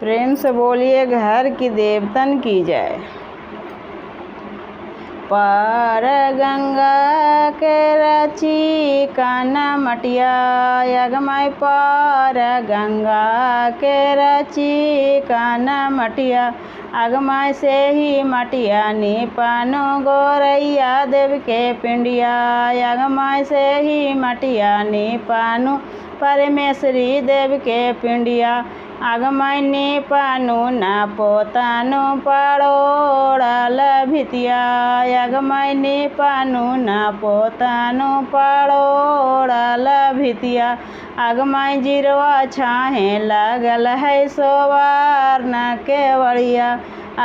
प्रेम से बोलिए घर की देवतन की जय। पार गंगा के रची काना मटिया यगमय पार गंगा के रची काना मटिया अगमय से ही मटिया नीपानो गोरैया देव के पिंडिया यगमय से ही मटिया नीपानो परमेश्वरी देव के पिंडिया अगमय नीपानु न पोतानु पड़ोड़ल भितिया अगमय नीपानु न पोतानु पड़ोड़ल भितिया अगमय जिरवा छाहे लगल है सोवार न केवड़िया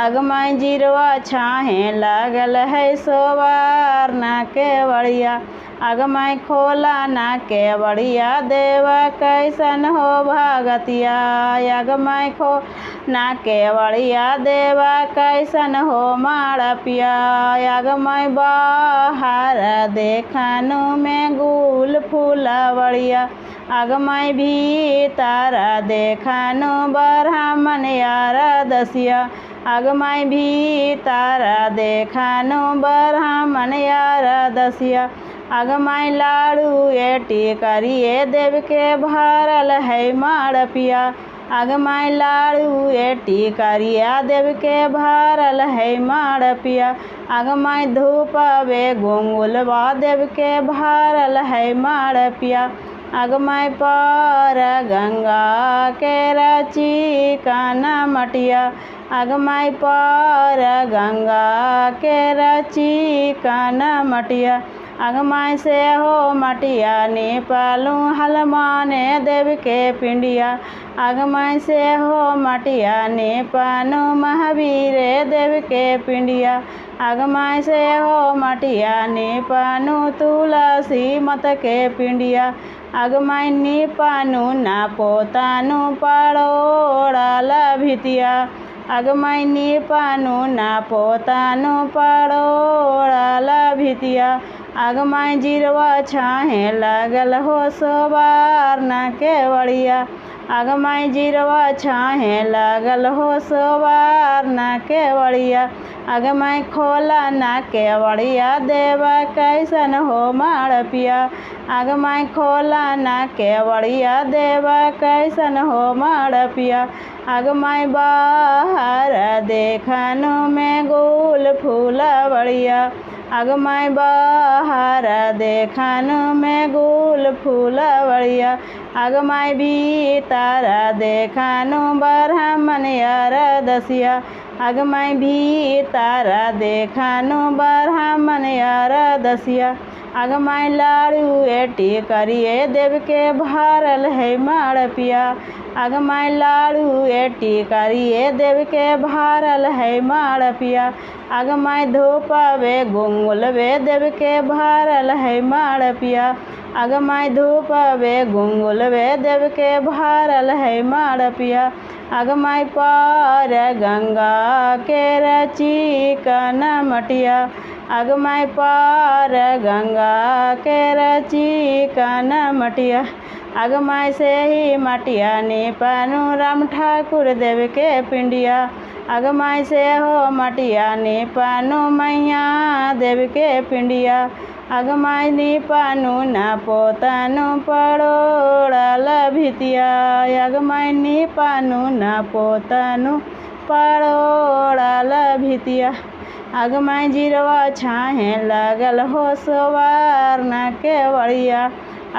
अगमय जिरवा छाहे लगल है सोवार न केवड़िया अगमय खोला ना केवड़िया देवा कैसन हो भागतिया अगमय खो ना केवड़िया देवा कैसन हो माड़पिया अगमय बाहर देखनु में गुल फूलवड़िया अगमय भीतर देखनु ब्राह्मण यार दसिया अगमय भीतर देखनु ब्राह्मण यार दसिया अगमय लाड़ू एटी करिए देव के भरल है माड़पिया अगमय लाड़ू एटी करिया देव के भरल है माड़पिया अगमय धूपवे गुंगुलवा देव के भरल है माड़पिया अगमय पार गंगा के रची काना मटिया अगमय पार गंगा के रची काना मटिया अगमय से हो मटिया नीपालू हलमाने देव के पिंडिया अगमय से हो मटिया नीपानु महावीर देव के पिंडिया अगमय से हो मटिया नीपानु तुलसी मत के पिंडिया अगमय नीपानु ना पोतानु पड़ोड़ल भितिया अगमय नीपानु ना पोतानु पड़ोड़ल भितिया अगमय जिरवा छाहे लगल हो सोबार न केवड़िया अगमय जिरवा छाहे लगल हो सोबार न केवड़िया अगमय खोला न केवड़िया देवा कैसन हो माड़पिया अगमय खोला न केवड़िया देवा कैसन हो माड़पिया अगमय बाहर देखनु में गुल फूलवड़िया अगमय बाहर देखनु में गुल फूलवड़िया अगमय भीतर देखनु ब्राह्मण यार दसिया अगमय भीतर देखनु ब्राह्मण यार दसिया अगमय लाड़ू एटी करिए देव के भरल है माड़पिया अगमय लाड़ू एटी करिए देव के भरल है माड़पिया अगमय धूपवे गुंगुलवे देव के भरल है माड़पिया अगमय धूपवे गुंगुलवे देव के भरल है माड़पिया अगमय पार गंगा के रची काना मटिया अगमय पार गंगा के रची काना मटिया अगमय से ही मटिया नीपानु राम ठाकुर देव के पिंडिया अगमय से हो मटिया नीपानु मैया देव के पिंडिया अगमय नीपानु ना पोतानु पड़ोड़ल भितिया अगमय नीपानु ना पोतानु पड़ोड़ल भितिया अगमय जिरवा छाहे लगल हो सोवार न केवड़िया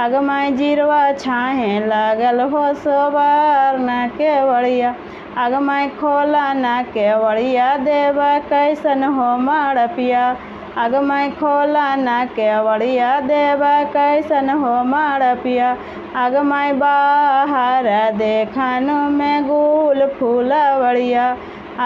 अगमय जिरवा छाहे लगल हो सोवार न केवड़िया अगमय खोला न केवड़िया देवा कैसन हो माड़पिया अगमय खोला न केवड़िया देवा कैसन हो माड़पिया अगमय बाहर देखनु में गुल फूलवड़िया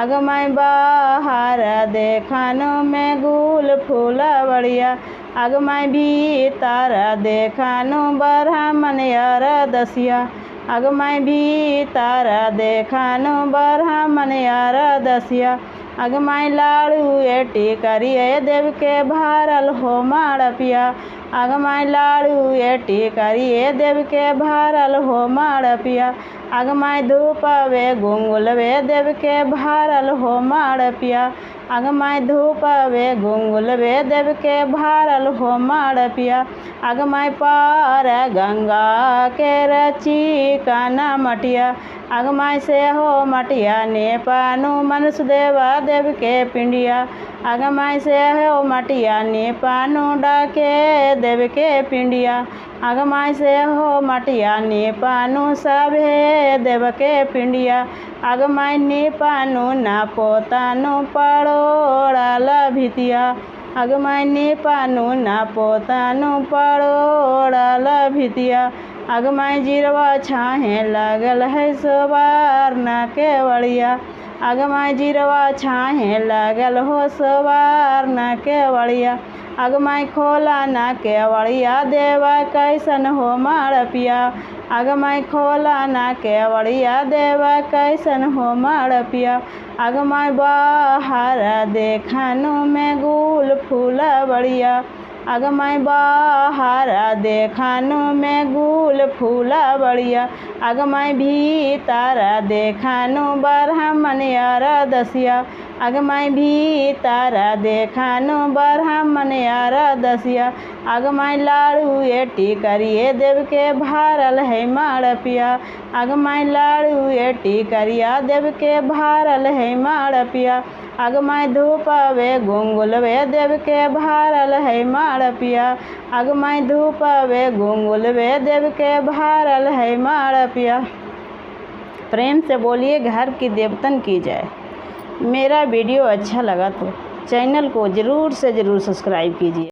अगमय बाहर देखनु में गुल फूलवड़िया अगमय भीतर देखनु ब्राह्मण यार दसिया अगमय भीतर देखनु ब्राह्मण यार दसिया अगमाई लाड़ू एटी करिए देव के भारल हो माड़ पिया। अगमाई लाड़ू एटी करिए देव के भारल हो माड़ पिया। अगमाई धूपवे गुंगुलवे देव के भारल हो माड़ पिया। अगमाई धूपवे गुंगुलवे देव के भारल हो माड़ पिया। अगमाई पार गंगा के रची काना मटिया। अगमाई से हो मटिया ने पानु मनुष्य देवा देव के पिंडिया। अगमाई से हो मटिया ने पानु डाके देव के पिंडिया। अगमाई से हो मटिया ने पानु सभे देव के पिंडिया। अगमाई ने पानु ना पोतानु पड़ोड़ल भितिया। अगमाई ने पानु ना पोतानु पड़ोड़ल भितिया। अगमाई जिरवा छाहे लागल है सोबार ना केवड़िया। अगमाई जिरवा छाहे लागल हो सोबार ना केवड़िया। अगमाई खोला ना केवड़िया देवा कैसन हो माड़ पिया। अगमाई खोला ना केवड़िया देवा कैसन हो माड़ पिया। अगमाई बाहर देखनु में गुल फूला बढ़िया। अगमाई बाहर देखनु में गुल फूला बढ़िया। अगमाई भीतर देखनु ब्राह्मण यार दसिया। अगमाई भीतर देखनु ब्राह्मण यार दसिया। अगमाई लाड़ू एटी करिए देव के भारल है माड़ पिया। अगमाई लाड़ू एटी करिया देव के भारल है माड़ पिया। अगमाई धूपवे गुंगुलवे देव के भारल है माड़ पिया। अगमाई धूपवे गुंगुलवे देव के भारल है माड़ पिया। प्रेम से बोलिए घर की देवतन की जय। मेरा वीडियो अच्छा लगा तो चैनल को ज़रूर से ज़रूर सब्सक्राइब कीजिए।